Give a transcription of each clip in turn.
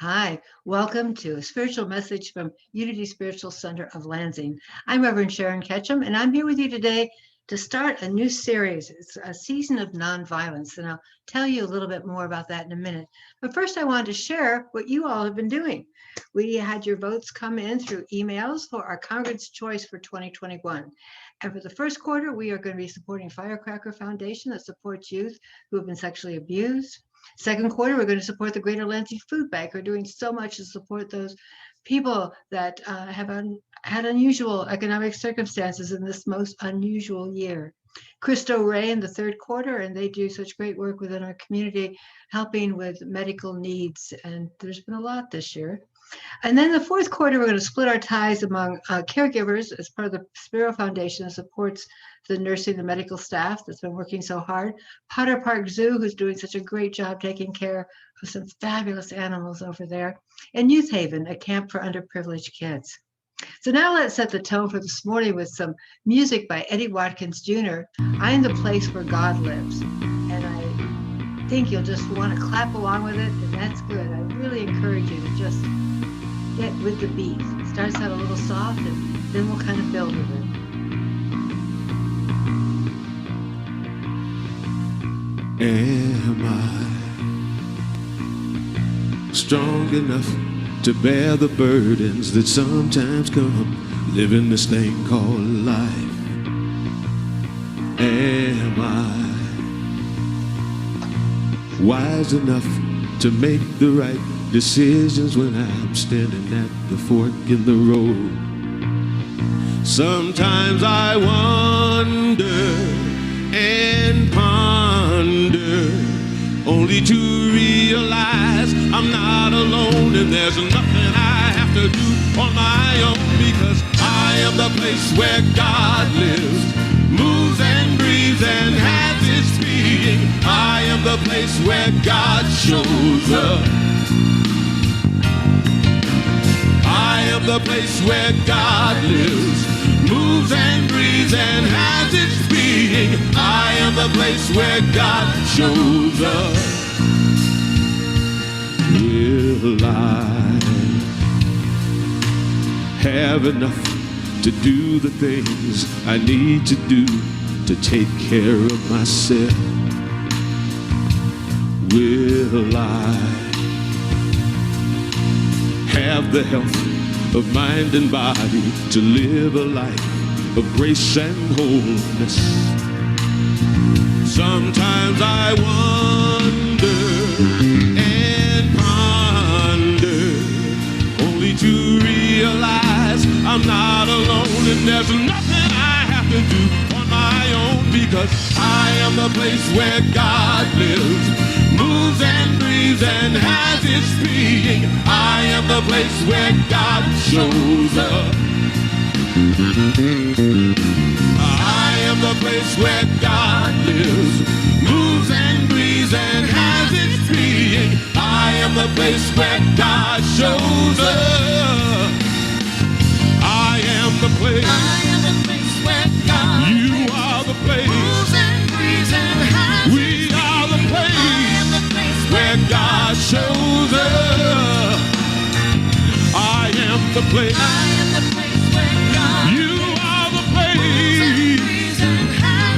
Hi, welcome to a spiritual message from Unity Spiritual Center of Lansing. I'm Reverend Sharon Ketchum, and I'm here with you today to start a new series. It's a season of nonviolence, and I'll tell you a little bit more about that in a minute. But first, I wanted to share what you all have been doing. We had your votes come in through emails for our Congregant's Choice for 2021. And for the first quarter, we are going to be supporting Firecracker Foundation that supports youth who have been sexually abused. Second quarter, we're going to support the Greater Lansing Food Bank. We're doing so much to support those people that have had unusual economic circumstances in this most unusual year. Cristo Ray in the third quarter, and they do such great work within our community, helping with medical needs. And there's been a lot this year. And then the fourth quarter, we're going to split our ties among caregivers as part of the Spiro Foundation that supports the nursing and medical staff that's been working so hard. Potter Park Zoo, who's doing such a great job taking care of some fabulous animals over there. And Youth Haven, a camp for underprivileged kids. So now let's set the tone for this morning with some music by Eddie Watkins Jr. I Am the Place Where God Lives. And I think you'll just want to clap along with it, and that's good. I really encourage you to just get with the beat. It starts out a little soft, and then we'll kind of build with it. Am I strong enough to bear the burdens that sometimes come living this thing called life? Am I wise enough to make the right decisions when I'm standing at the fork in the road? Sometimes I wonder and ponder, only to realize I'm not alone, and there's nothing I have to do on my own, because I am the place where God lives, moves and breathes and has its being. I am the place where God shows up. I am the place where God lives, moves and breathes and has its being. I am the place where God shows up. Will I have enough to do the things I need to do to take care of myself? Will I have the health of mind and body to live a life of grace and wholeness? Sometimes I wonder and ponder, only to realize I'm not alone, and there's nothing I have to do on my own, because I am the place where God lives, moves and breathes and has its being. I am the place where God shows up. I am the place where God lives, moves and breathes and has its being. I am the place where God shows up. I am the place. I am the place where God. You are the place. Moves and breathes and has. We are the place. I am the place where God shows up. I am the place. I am the place where God. You are the place.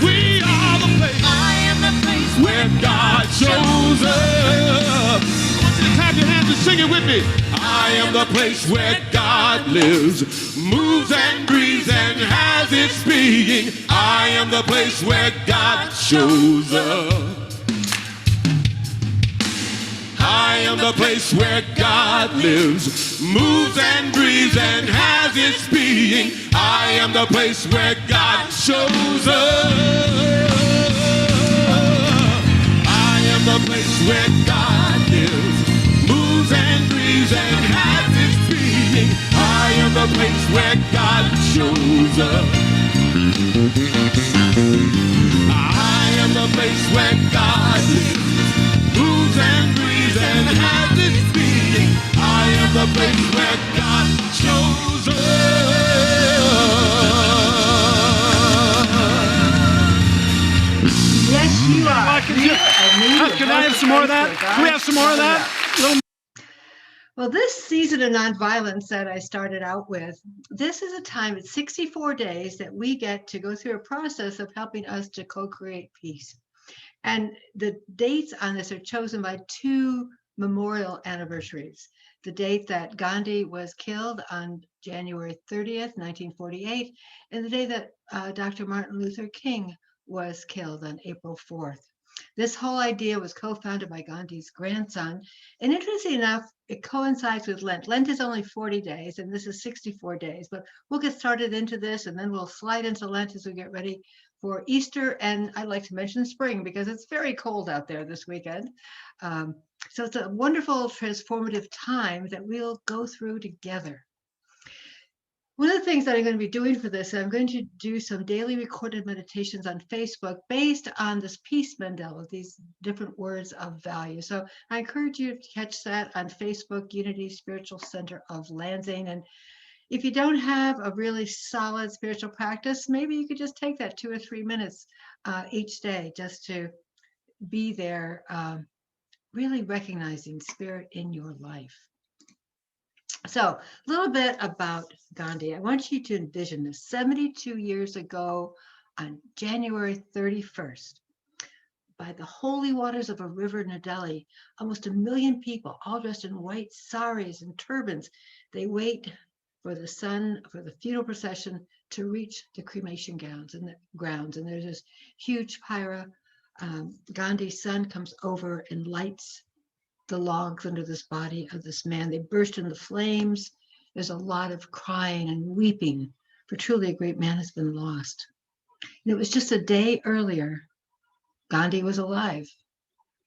We are the place. I am the place where God shows up. I want you to clap your hands and sing it with me. I am the place where God lives, moves and breathes and has its being. I am the place where God shows up. I am the place where God lives, moves and breathes and has its being. I am the place where God shows up. I am the place where God lives, moves and breathes and has its being. I am the place where God shows up. I am the place where God lives, moves and breathes and has its being. I am the place where God shows up. Yes, you are. Can I have some more of that? Can we have some more of that? Well, this season of nonviolence that I started out with, this is a time, it's 64 days that we get to go through a process of helping us to co-create peace. And the dates on this are chosen by two memorial anniversaries. The date that Gandhi was killed on January 30th, 1948, and the day that Dr. Martin Luther King was killed on April 4th. This whole idea was co-founded by Gandhi's grandson. And interestingly enough, it coincides with Lent. Lent is only 40 days, and this is 64 days. But we'll get started into this, and then we'll slide into Lent as we get ready for Easter. And I'd like to mention spring because it's very cold out there this weekend. So it's a wonderful, transformative time that we'll go through together. One of the things that I'm going to be doing for this, I'm going to do some daily recorded meditations on Facebook based on this peace mandala, these different words of value. So I encourage you to catch that on Facebook, Unity Spiritual Center of Lansing. And if you don't have a really solid spiritual practice, maybe you could just take that 2 or 3 minutes each day just to be there, really recognizing spirit in your life. So a little bit about Gandhi. I want you to envision this. 72 years ago on January 31st, by the holy waters of a river in New Delhi, almost 1 million people, all dressed in white saris and turbans, they wait for the funeral procession to reach the cremation grounds. And there's this huge pyre. Gandhi's son comes over and lights the logs under this body of this man. They burst into flames. There's a lot of crying and weeping, for truly a great man has been lost. And it was just a day earlier, Gandhi was alive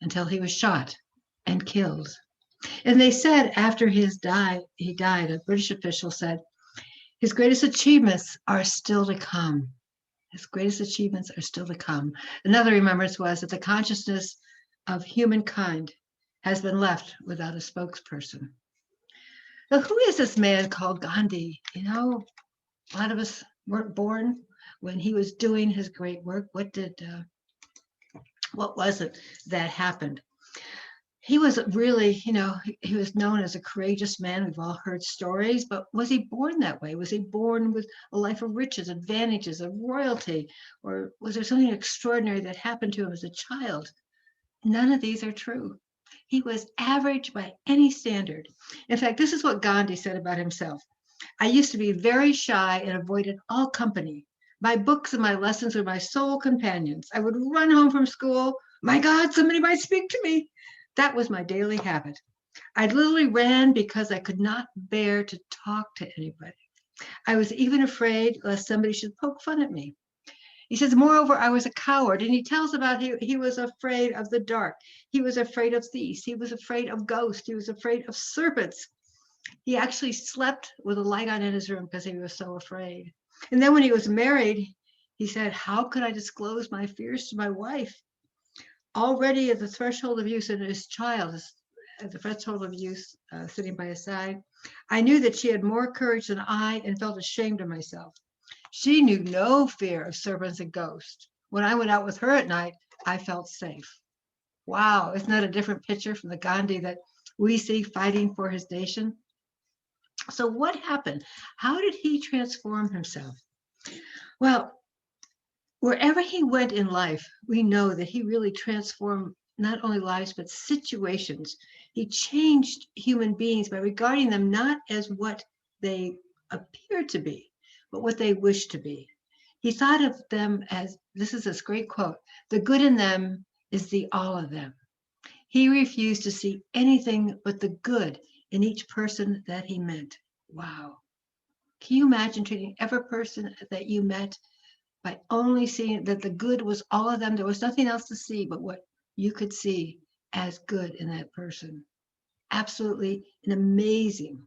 until he was shot and killed. And they said after he died, a British official said, his greatest achievements are still to come. His greatest achievements are still to come. Another remembrance was that the consciousness of humankind has been left without a spokesperson. Now, who is this man called Gandhi? You know, a lot of us weren't born when he was doing his great work. What was it that happened? He was really, he was known as a courageous man. We've all heard stories, but was he born that way? Was he born with a life of riches, advantages, of royalty? Or was there something extraordinary that happened to him as a child? None of these are true. He was average by any standard. In fact, this is what Gandhi said about himself. I used to be very shy and avoided all company. My books and my lessons were my sole companions. I would run home from school. My God, somebody might speak to me. That was my daily habit. I literally ran because I could not bear to talk to anybody. I was even afraid lest somebody should poke fun at me. He says, moreover, I was a coward. And he tells about he was afraid of the dark. He was afraid of thieves. He was afraid of ghosts. He was afraid of serpents. He actually slept with a light on in his room because he was so afraid. And then when he was married, he said, how could I disclose my fears to my wife? Already at the threshold of use in his child, at the threshold of use, sitting by his side, I knew that she had more courage than I and felt ashamed of myself. She knew no fear of serpents and ghosts. When I went out with her at night, I felt safe. Wow, isn't that a different picture from the Gandhi that we see fighting for his nation? So what happened? How did he transform himself? Well, wherever he went in life, we know that he really transformed not only lives, but situations. He changed human beings by regarding them not as what they appear to be, but what they wish to be. He thought of them as, this is this great quote, the good in them is the all of them. He refused to see anything but the good in each person that he met. Wow. Can you imagine treating every person that you met by only seeing that the good was all of them? There was nothing else to see but what you could see as good in that person. Absolutely an amazing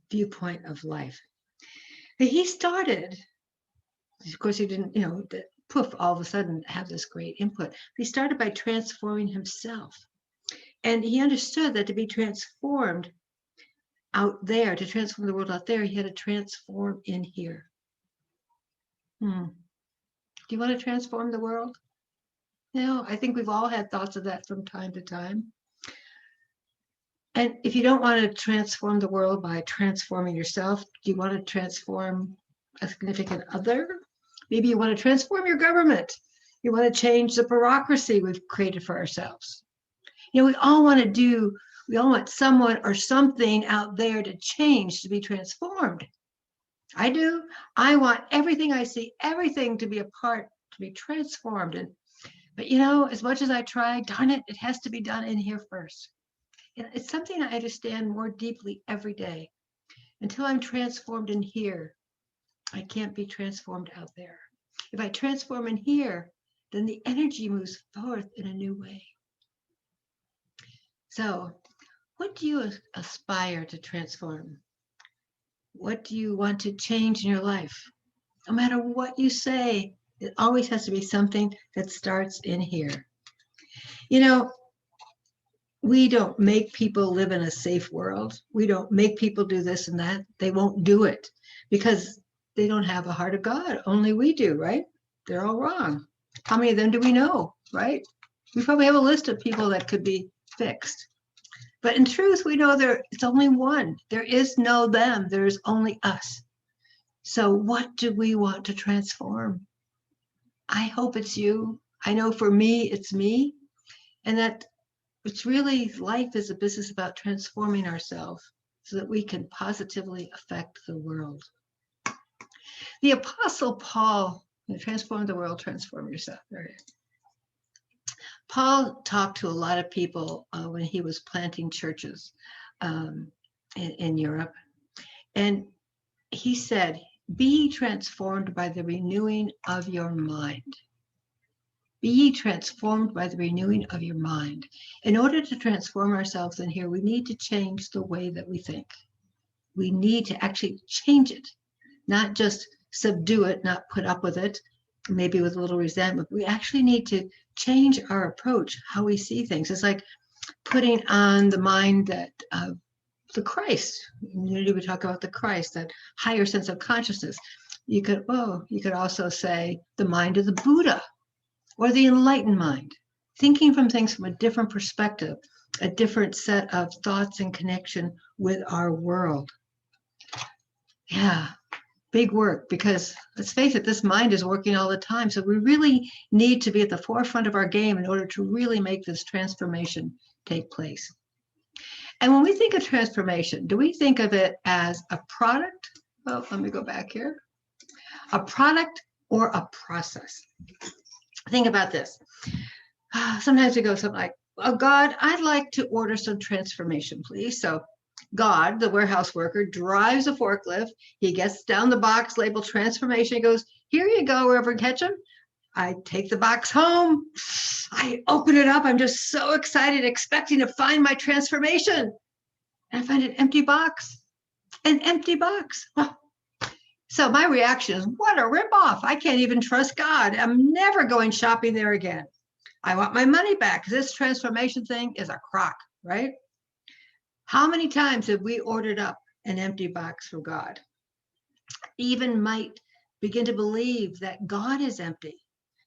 viewpoint of life. He started, of course, he didn't, poof, all of a sudden have this great input. He started by transforming himself. And he understood that to be transformed out there, to transform the world out there, he had to transform in here. Do you want to transform the world? I think we've all had thoughts of that from time to time. And if you don't want to transform the world by transforming yourself, do you want to transform a significant other? Maybe you want to transform your government. You want to change the bureaucracy we've created for ourselves. We all want someone or something out there to change, to be transformed. I do. I want everything I see, everything to be a part, to be transformed. But as much as I try, darn it, it has to be done in here first. It's something I understand more deeply every day. Until I'm transformed in here, I can't be transformed out there. If I transform in here, then the energy moves forth in a new way. So, what do you aspire to transform? What do you want to change in your life? No matter what you say, it always has to be something that starts in here. We don't make people live in a safe world. We don't make people do this and that. They won't do it because they don't have a heart of God. Only we do, right? They're all wrong. How many of them do we know, right? We probably have a list of people that could be fixed. But in truth, we know it's only one. There is no them. There's only us. So what do we want to transform? I hope it's you. I know for me, it's me. And that it's really, life is a business about transforming ourselves so that we can positively affect the world. The Apostle Paul, transform the world, transform yourself. Paul talked to a lot of people when he was planting churches in Europe. And he said, be transformed by the renewing of your mind. Be ye transformed by the renewing of your mind. In order to transform ourselves in here, we need to change the way that we think. We need to actually change it, not just subdue it, not put up with it, maybe with a little resentment. We actually need to change our approach, how we see things. It's like putting on the mind that the Christ. In unity, we talk about the Christ, that higher sense of consciousness. You could also say the mind of the Buddha, or the enlightened mind, thinking from things from a different perspective, a different set of thoughts and connection with our world. Yeah, big work, because let's face it, this mind is working all the time. So we really need to be at the forefront of our game in order to really make this transformation take place. And when we think of transformation, do we think of it as a product? Well, let me go back here. A product or a process? Think about this. Sometimes we go something like, oh, God, I'd like to order some transformation, please. So God, the warehouse worker, drives a forklift. He gets down the box labeled transformation. He goes, here you go, Reverend Ketchum. I take the box home. I open it up. I'm just so excited, expecting to find my transformation. And I find an empty box. An empty box. Well, so my reaction is, what a ripoff. I can't even trust God. I'm never going shopping there again. I want my money back because this transformation thing is a crock, right? How many times have we ordered up an empty box from God? Even might begin to believe that God is empty,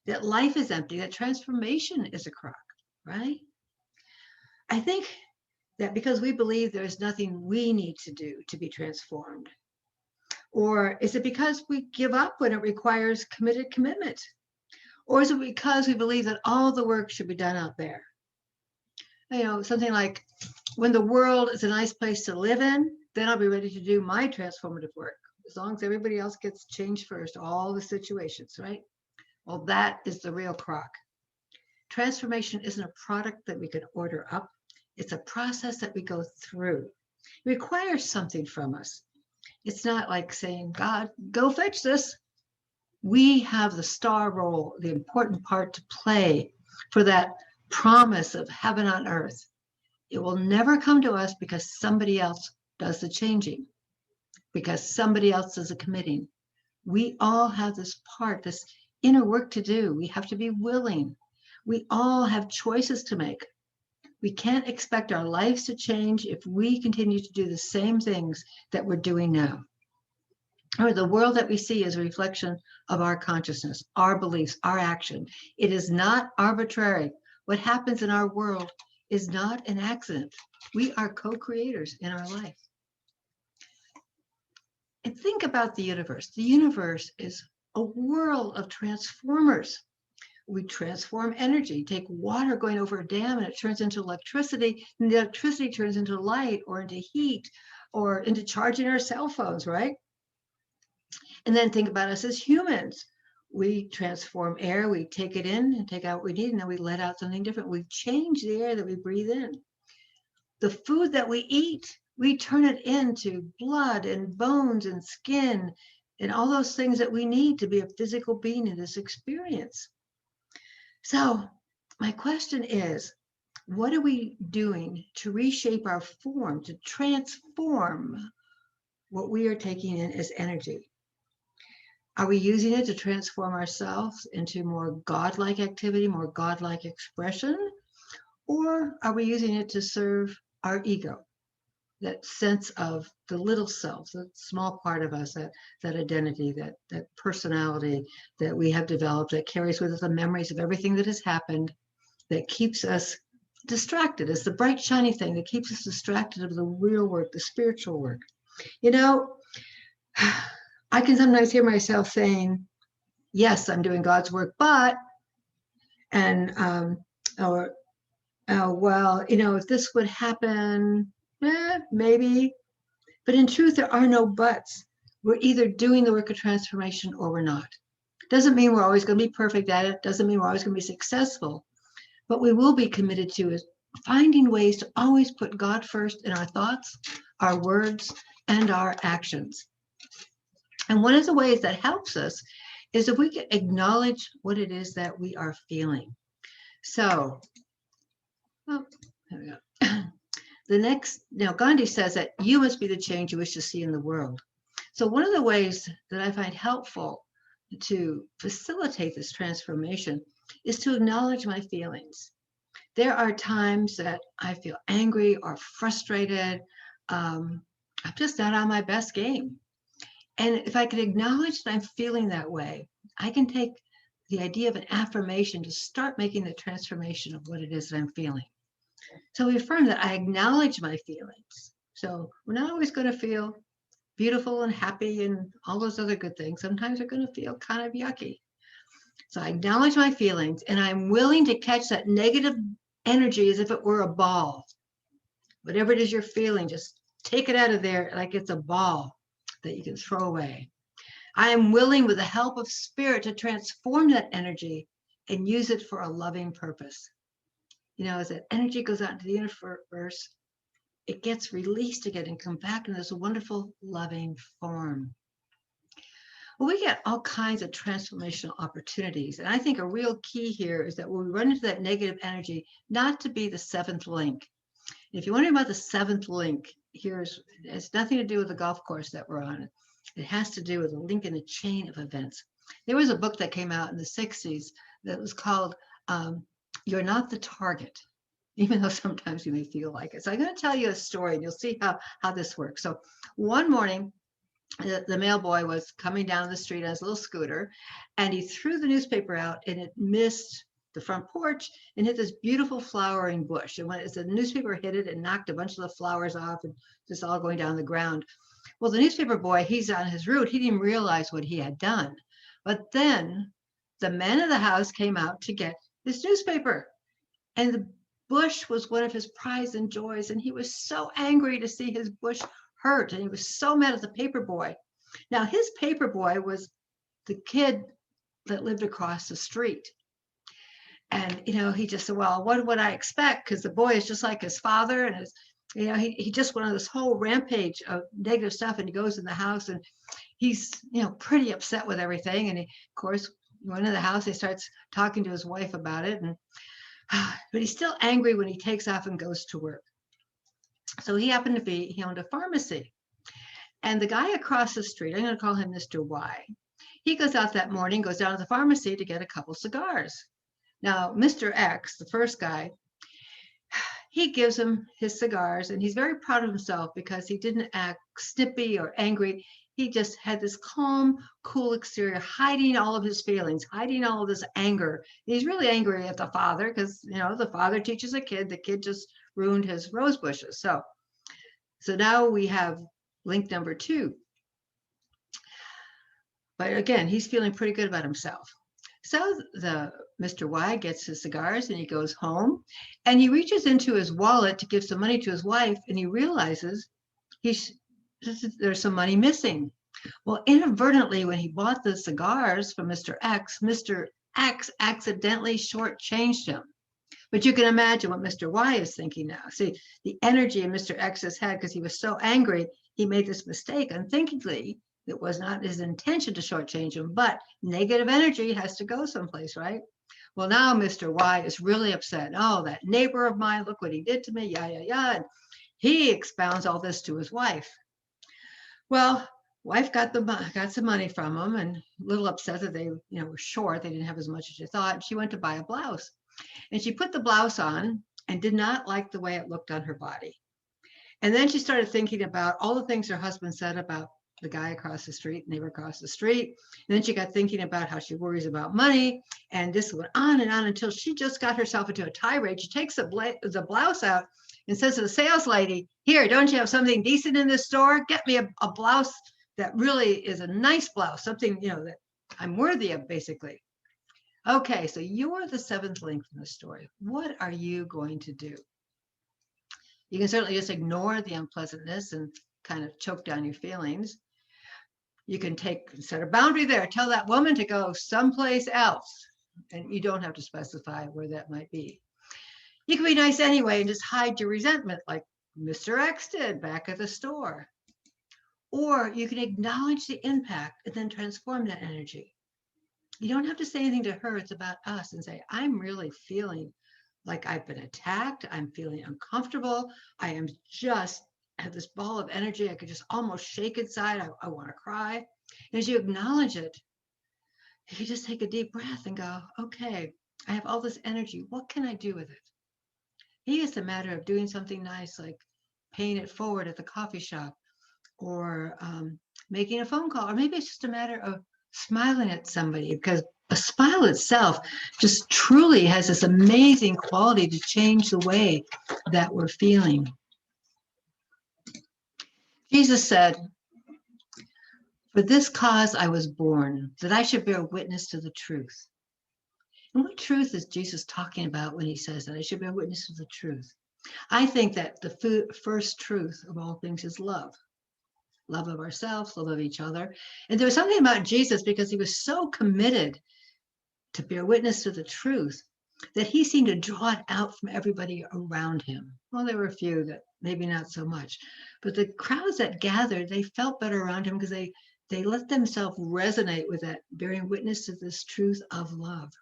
that life is empty, that transformation is a crock, right? I think that because we believe there's nothing we need to do to be transformed. Or is it because we give up when it requires commitment? Or is it because we believe that all the work should be done out there? Something like, when the world is a nice place to live in, then I'll be ready to do my transformative work. As long as everybody else gets changed first, all the situations, right? Well, that is the real crock. Transformation isn't a product that we can order up. It's a process that we go through. It requires something from us. It's not like saying, God, go fetch this. We have the star role, the important part to play for that promise of heaven on earth. It will never come to us because somebody else does the changing, because somebody else does the committing. We all have this part, this inner work to do. We have to be willing. We all have choices to make. We can't expect our lives to change if we continue to do the same things that we're doing now. Or the world that we see is a reflection of our consciousness, our beliefs, our action. It is not arbitrary. What happens in our world is not an accident. We are co-creators in our life. And think about the universe. The universe is a world of transformers. We transform energy, take water going over a dam and it turns into electricity, and the electricity turns into light or into heat or into charging our cell phones, right? And then think about us as humans. We transform air, we take it in and take out what we need, and then we let out something different. We change the air that we breathe in. The food that we eat, we turn it into blood and bones and skin and all those things that we need to be a physical being in this experience. So my question is, what are we doing to reshape our form, to transform what we are taking in as energy? Are we using it to transform ourselves into more godlike activity, more godlike expression? Or are we using it to serve our ego, that sense of the little self, the small part of us, that identity, that personality that we have developed that carries with us the memories of everything that has happened, that keeps us distracted? It's the bright, shiny thing that keeps us distracted of the real work, the spiritual work. You know, I can sometimes hear myself saying, yes, I'm doing God's work, but, and, or, well, you know, if this would happen, maybe. But in truth, there are no buts. We're either doing the work of transformation or we're not. Doesn't mean we're always going to be perfect at it. Doesn't mean we're always going to be successful. But we will be committed to is finding ways to always put God first in our thoughts, our words, and our actions. And one of the ways that helps us is if we can acknowledge what it is that we are feeling. So, well, there we go. The next, now Gandhi says that you must be the change you wish to see in the world. So one of the ways that I find helpful to facilitate this transformation is to acknowledge my feelings. There are times that I feel angry or frustrated. I'm just not on my best game. And if I can acknowledge that I'm feeling that way, I can take the idea of an affirmation to start making the transformation of what it is that I'm feeling. So we affirm that I acknowledge my feelings. So we're not always going to feel beautiful and happy and all those other good things. Sometimes we're going to feel kind of yucky. So I acknowledge my feelings and I'm willing to catch that negative energy as if it were a ball. Whatever it is you're feeling, just take it out of there like it's a ball that you can throw away. I am willing, with the help of spirit, to transform that energy and use it for a loving purpose. You know, as that energy goes out into the universe, it gets released again and come back in this wonderful, loving form. Well, we get all kinds of transformational opportunities. And I think a real key here is that when we run into that negative energy, not to be the seventh link. If you're wondering about the seventh link, it's nothing to do with the golf course that we're on. It has to do with a link in a chain of events. There was a book that came out in the 60s that was called You're Not the Target, even though sometimes you may feel like it. So I'm going to tell you a story and you'll see how this works. So one morning, the mail boy was coming down the street on his little scooter and he threw the newspaper out and it missed the front porch and hit this beautiful flowering bush. And as the newspaper hit it, it knocked a bunch of the flowers off and just all going down the ground. Well, the newspaper boy, he's on his route. He didn't realize what he had done. But then the man of the house came out to get his newspaper. And the bush was one of his prides and joys. And he was so angry to see his bush hurt. And he was so mad at the paper boy. Now, his paper boy was the kid that lived across the street. And, you know, he just said, well, what would I expect? Because the boy is just like his father. And he just went on this whole rampage of negative stuff. And he goes in the house and he's, pretty upset with everything. And he, of course, went in the house. He starts talking to his wife about it. But he's still angry when he takes off and goes to work. So he owned a pharmacy. And the guy across the street, I'm going to call him Mr. Y. He goes out that morning, goes down to the pharmacy to get a couple cigars. Now, Mr. X, the first guy, he gives him his cigars, and he's very proud of himself because he didn't act snippy or angry. He just had this calm, cool exterior, hiding all of his feelings, hiding all of this anger. He's really angry at the father because, the father teaches the kid just ruined his rose bushes. So now we have link number 2. But again, he's feeling pretty good about himself. So the Mr. Y gets his cigars and he goes home, and he reaches into his wallet to give some money to his wife, and he realizes there's some money missing. Well, inadvertently, when he bought the cigars from Mr. X accidentally shortchanged him. But you can imagine what Mr. Y is thinking now. See, the energy in Mr. X's head, because he was so angry, he made this mistake unthinkingly. It was not his intention to shortchange him, but negative energy has to go someplace, right? Well, now Mr. Y is really upset. Oh, that neighbor of mine, look what he did to me, And he expounds all this to his wife. Well, wife got some money from him, and a little upset that they, were short. They didn't have as much as she thought. She went to buy a blouse, and she put the blouse on and did not like the way it looked on her body. And then she started thinking about all the things her husband said about the guy across the street, neighbor across the street. And then she got thinking about how she worries about money. And this went on and on until she just got herself into a tirade. She takes the blouse out and says to the sales lady, "Here, don't you have something decent in this store? Get me a blouse that really is a nice blouse, something, that I'm worthy of, basically." Okay, so you're the 7th link in the story. What are you going to do? You can certainly just ignore the unpleasantness and kind of choke down your feelings. You can set a boundary there, tell that woman to go someplace else, and you don't have to specify where that might be. You can be nice anyway and just hide your resentment like Mr. X did back at the store. Or you can acknowledge the impact and then transform that energy. You don't have to say anything to her. It's about us, and say, I'm really feeling like I've been attacked. I'm feeling uncomfortable. I am just have this ball of energy. I could just almost shake inside. I want to cry. And as you acknowledge it, if you just take a deep breath and go, okay, I have all this energy. What can I do with it? Maybe it's a matter of doing something nice, like paying it forward at the coffee shop, or making a phone call, or maybe it's just a matter of smiling at somebody, because a smile itself just truly has this amazing quality to change the way that we're feeling. Jesus said, "For this cause I was born, that I should bear witness to the truth." And what truth is Jesus talking about when he says that I should bear witness to the truth? I think that the first truth of all things is love. Love of ourselves, love of each other. And there was something about Jesus, because he was so committed to bear witness to the truth, that he seemed to draw it out from everybody around him. Well, there were a few that maybe not so much, but the crowds that gathered, they felt better around him because they let themselves resonate with that bearing witness to this truth of love.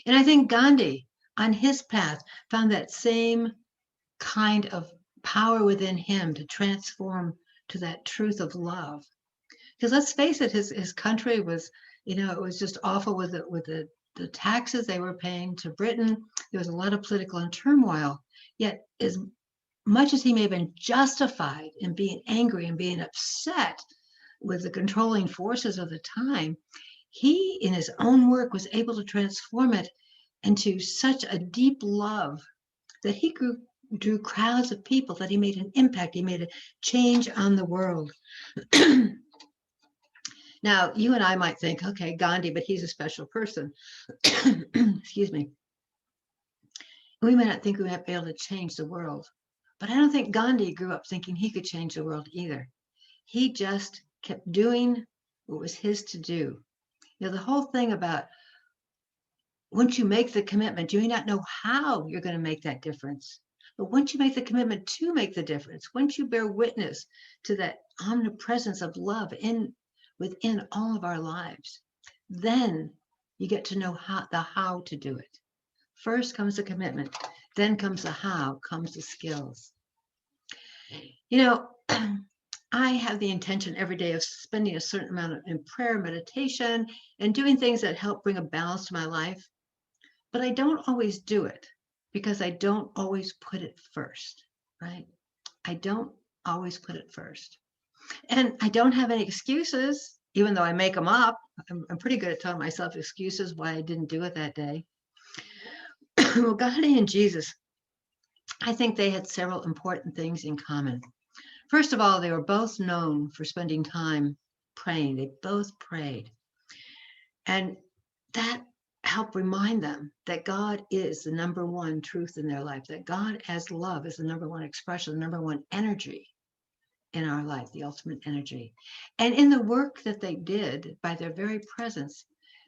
And I think Gandhi, on his path, found that same kind of power within him to transform to that truth of love. Because let's face it, his country was, it was just awful with the taxes they were paying to Britain. There was a lot of political turmoil. Yet, as much as he may have been justified in being angry and being upset with the controlling forces of the time, he, in his own work, was able to transform it into such a deep love that he drew crowds of people, that he made an impact. He made a change on the world. Now, you and I might think, okay, Gandhi, but he's a special person. Excuse me. We may not think we might be able to change the world, but I don't think Gandhi grew up thinking he could change the world either. He just kept doing what was his to do. The whole thing about once you make the commitment, you may not know how you're going to make that difference. But once you make the commitment to make the difference, once you bear witness to that omnipresence of love within all of our lives, then you get to know how to do it. First comes the commitment, then comes the how, comes the skills. I have the intention every day of spending a certain amount in prayer, meditation, and doing things that help bring a balance to my life, but I don't always do it. because I don't always put it first, right? I don't always put it first. And I don't have any excuses, even though I make them up. I'm pretty good at telling myself excuses why I didn't do it that day. Well, God and Jesus, I think they had several important things in common. First of all, they were both known for spending time praying. They both prayed. And that helped remind them that God is the number one truth in their life, that God as love is the number one expression, the number one energy in our life, the ultimate energy. And in the work that they did, by their very presence,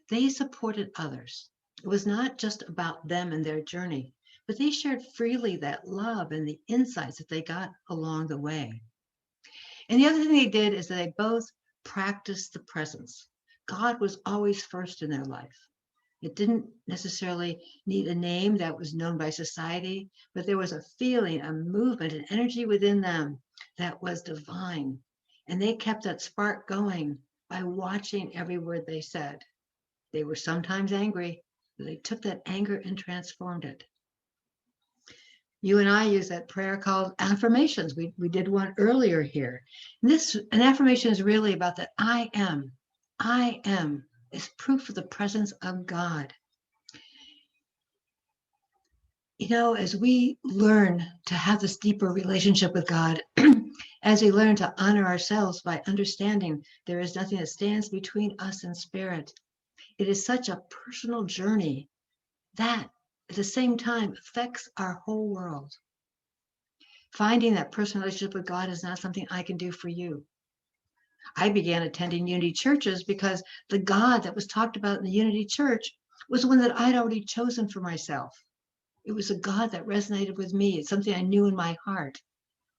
they supported others. It was not just about them and their journey, but they shared freely that love and the insights that they got along the way. And the other thing they did is that they both practiced the presence. God was always first in their life. It didn't necessarily need a name that was known by society, but there was a feeling, a movement, an energy within them that was divine. And they kept that spark going by watching every word they said. They were sometimes angry, but they took that anger and transformed it. You and I use that prayer called affirmations. We did one earlier here. An affirmation is really about that I am. I am is proof of the presence of God. You know, as we learn to have this deeper relationship with God, as we learn to honor ourselves by understanding there is nothing that stands between us and spirit, it is such a personal journey that at the same time affects our whole world. Finding that personal relationship with God is not something I can do for you. I began attending Unity churches because the God that was talked about in the Unity church was one that I'd already chosen for myself. It was a God that resonated with me. It's something I knew in my heart.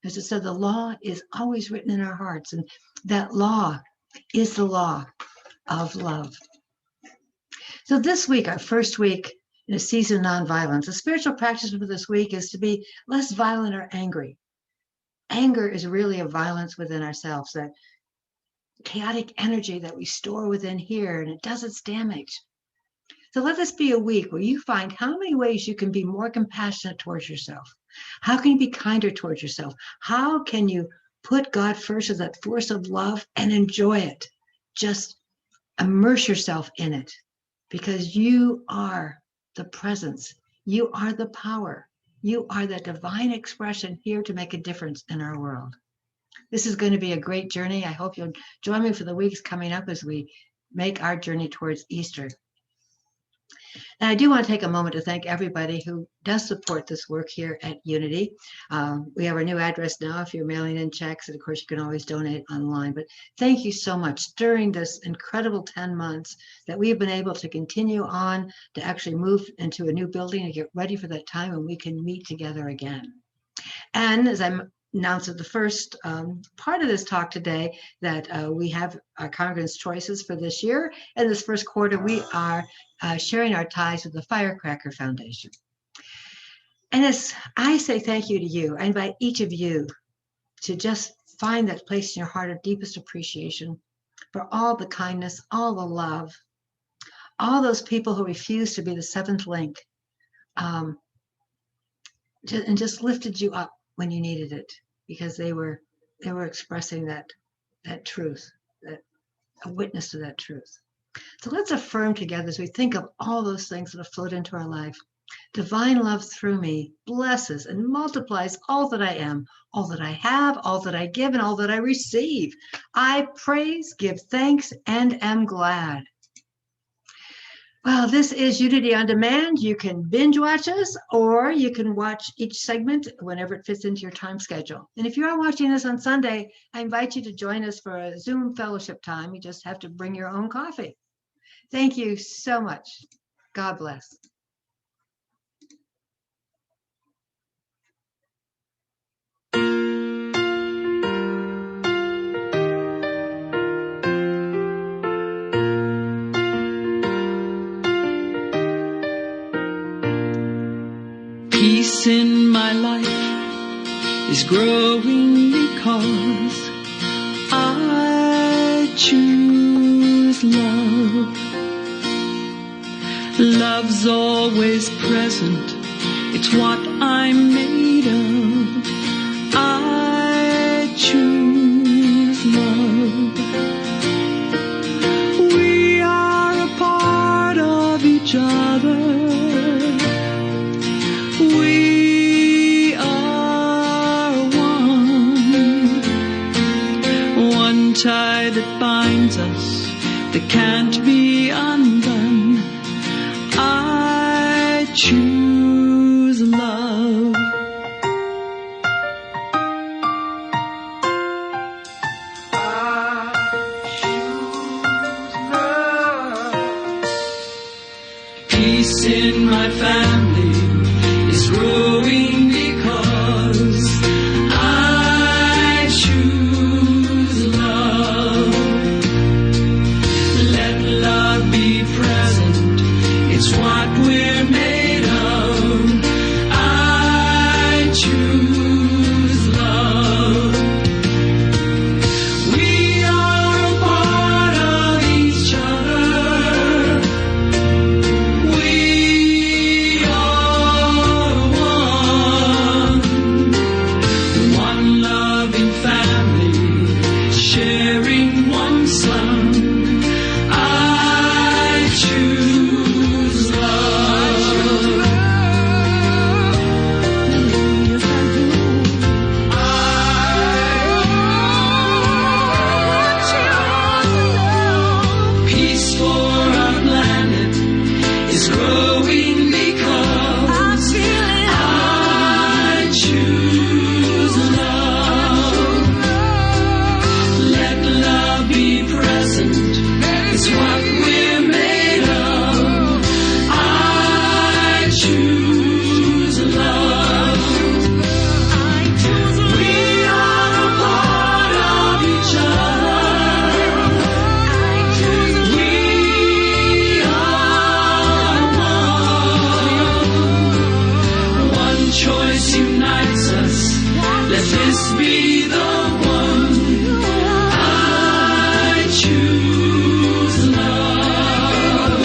As it said, the law is always written in our hearts, and that law is the law of love. So this week, our first week in a season of nonviolence, the spiritual practice for this week is to be less violent or angry. Anger is really a violence within ourselves, that chaotic energy that we store within here, and it does its damage. So let this be a week where you find how many ways you can be more compassionate towards yourself. How can you be kinder towards yourself? How can you put God first as that force of love and enjoy it? Just immerse yourself in it, because you are the presence. You are the power. You are the divine expression here to make a difference in our world. This is going to be a great journey. I hope you'll join me for the weeks coming up as we make our journey towards Easter. And I do want to take a moment to thank everybody who does support this work here at Unity. We have our new address now if you're mailing in checks, and of course you can always donate online. But thank you so much during this incredible 10 months that we've been able to continue on to actually move into a new building and get ready for that time when we can meet together again. And as I'm announced at the first part of this talk today, that we have our congregants' choices for this year. And this first quarter, we are sharing our ties with the Firecracker Foundation. And as I say thank you to you, I invite each of you to just find that place in your heart of deepest appreciation for all the kindness, all the love, all those people who refused to be the seventh link, and just lifted you up when you needed it, because they were expressing that truth, that a witness to that truth. So let's affirm together as we think of all those things that have flowed into our life. Divine love through me blesses and multiplies all that I am, all that I have, all that I give, and all that I receive. I praise, give thanks, and am glad. Well, this is Unity on Demand. You can binge watch us, or you can watch each segment whenever it fits into your time schedule. And if you are watching this on Sunday, I invite you to join us for a Zoom fellowship time. You just have to bring your own coffee. Thank you so much. God bless. Peace in my life is growing because I choose love. Love's always present, it It's what I'm made of. I choose love. We are a part of each other. We are one tie that binds us, that can't be undone. I choose love. Peace in my family is growing because I choose love. Let love be present. It's what we're made of. I choose love. We are a part of each other. We are one loving family, sharing one son. I choose love. Yes, I do. Peace for our planet is growing because I choose love. Let love be present. It's what we're made of. I choose love. We are a part of each other. We are one. One choice unites us. Let this be the one. I choose love.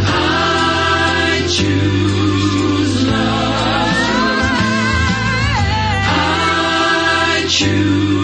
I choose love. I choose